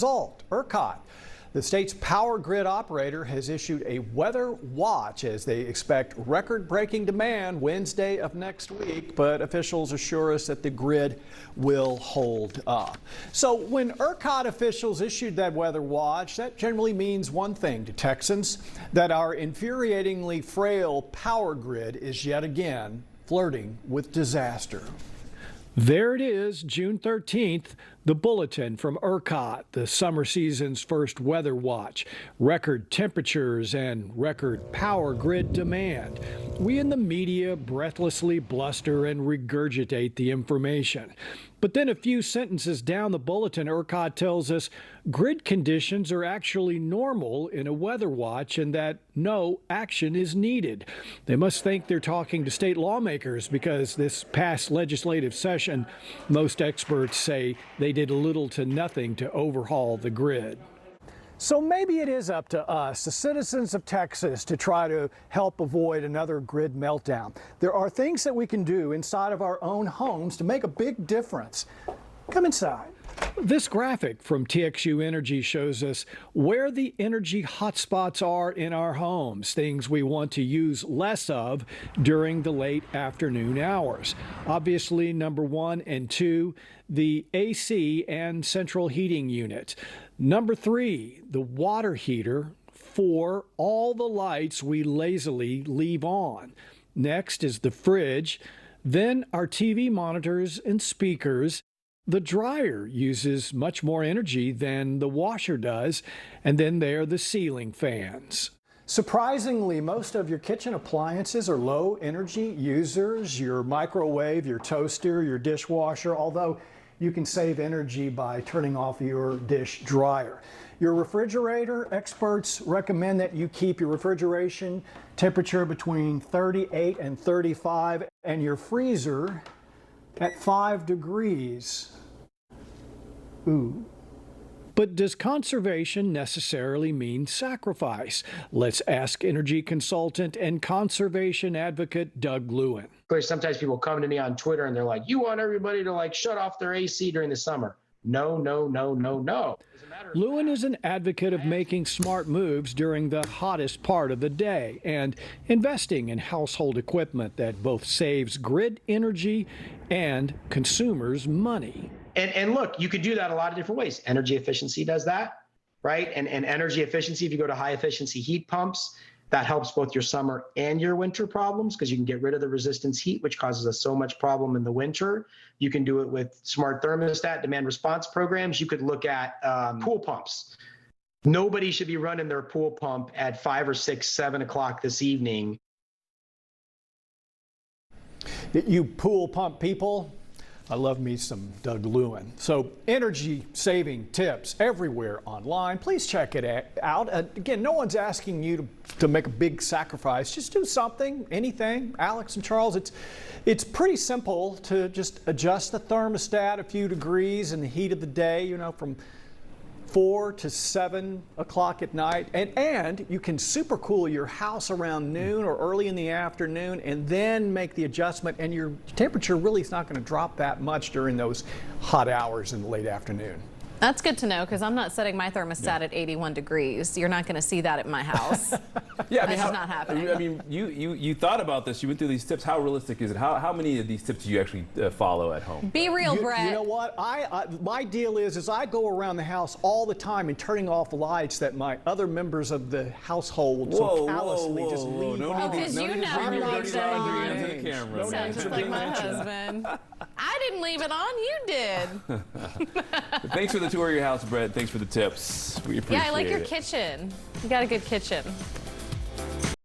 Result, ERCOT, the state's power grid operator, has issued a weather watch as they expect record-breaking demand Wednesday of next week, but officials assure us that the grid will hold up. So when ERCOT officials issued that weather watch, that generally means one thing to Texans, that our infuriatingly frail power grid is yet again flirting with disaster. There it is, June 13th, the bulletin from ERCOT, the summer season's first weather watch. Record temperatures and record power grid demand. We in the media breathlessly bluster and regurgitate the information. But then a few sentences down the bulletin, ERCOT tells us grid conditions are actually normal in a weather watch and that no action is needed. They must think they're talking to state lawmakers because this past legislative session, most experts say they did little to nothing to overhaul the grid. So maybe it is up to us, the citizens of Texas, to try to help avoid another grid meltdown. There are things that we can do inside of our own homes to make a big difference. Come inside. This graphic from TXU Energy shows us where the energy hotspots are in our homes, things we want to use less of during the late afternoon hours. Obviously, number 1 and 2, the AC and central heating unit. Number 3, the water heater. 4, all the lights we lazily leave on. Next is the fridge, then our TV monitors and speakers. The dryer uses much more energy than the washer does, and then there are the ceiling fans. Surprisingly, most of your kitchen appliances are low energy users, your microwave, your toaster, your dishwasher, although you can save energy by turning off your dish dryer. Your refrigerator, experts recommend that you keep your refrigeration temperature between 38 and 35 and your freezer at 5 degrees. Ooh. But does conservation necessarily mean sacrifice? Let's ask energy consultant and conservation advocate Doug Lewin. Sometimes people come to me on Twitter and they're like, you want everybody to shut off their AC during the summer. No, no, no, no, no. Lewin is an advocate of making smart moves during the hottest part of the day and investing in household equipment that both saves grid energy and consumers money. And look, you could do that a lot of different ways. Energy efficiency does that, right? And energy efficiency, if you go to high efficiency heat pumps, that helps both your summer and your winter problems because you can get rid of the resistance heat, which causes us so much problem in the winter. You can do it with smart thermostat, demand response programs. You could look at pool pumps. Nobody should be running their pool pump at 5 or 6, 7 o'clock this evening. You pool pump people, I love me some Doug Lewin. So energy saving tips everywhere online. Please check it out. Again, no one's asking you to make a big sacrifice. Just do something, anything. Alex and Charles, it's pretty simple to just adjust the thermostat a few degrees in the heat of the day, from 4 to 7 o'clock at night, and you can supercool your house around noon or early in the afternoon and then make the adjustment, and your temperature really is not going to drop that much during those hot hours in the late afternoon. That's good to know because I'm not setting my thermostat at 81 degrees. You're not going to see that at my house. Yeah, That's just not happening. I mean, you thought about this. You went through these tips. How realistic is it? How many of these tips do you actually follow at home? Be real, Brett. You know what? My deal is I go around the house all the time and turning off lights that my other members of the household so callously just leave on. Because you never leave them on. Camera. Sounds just like my husband. I didn't leave it on. You did. Thanks for the tour of your house, Brett. Thanks for the tips. We appreciate it. Yeah, I like your kitchen. You got a good kitchen.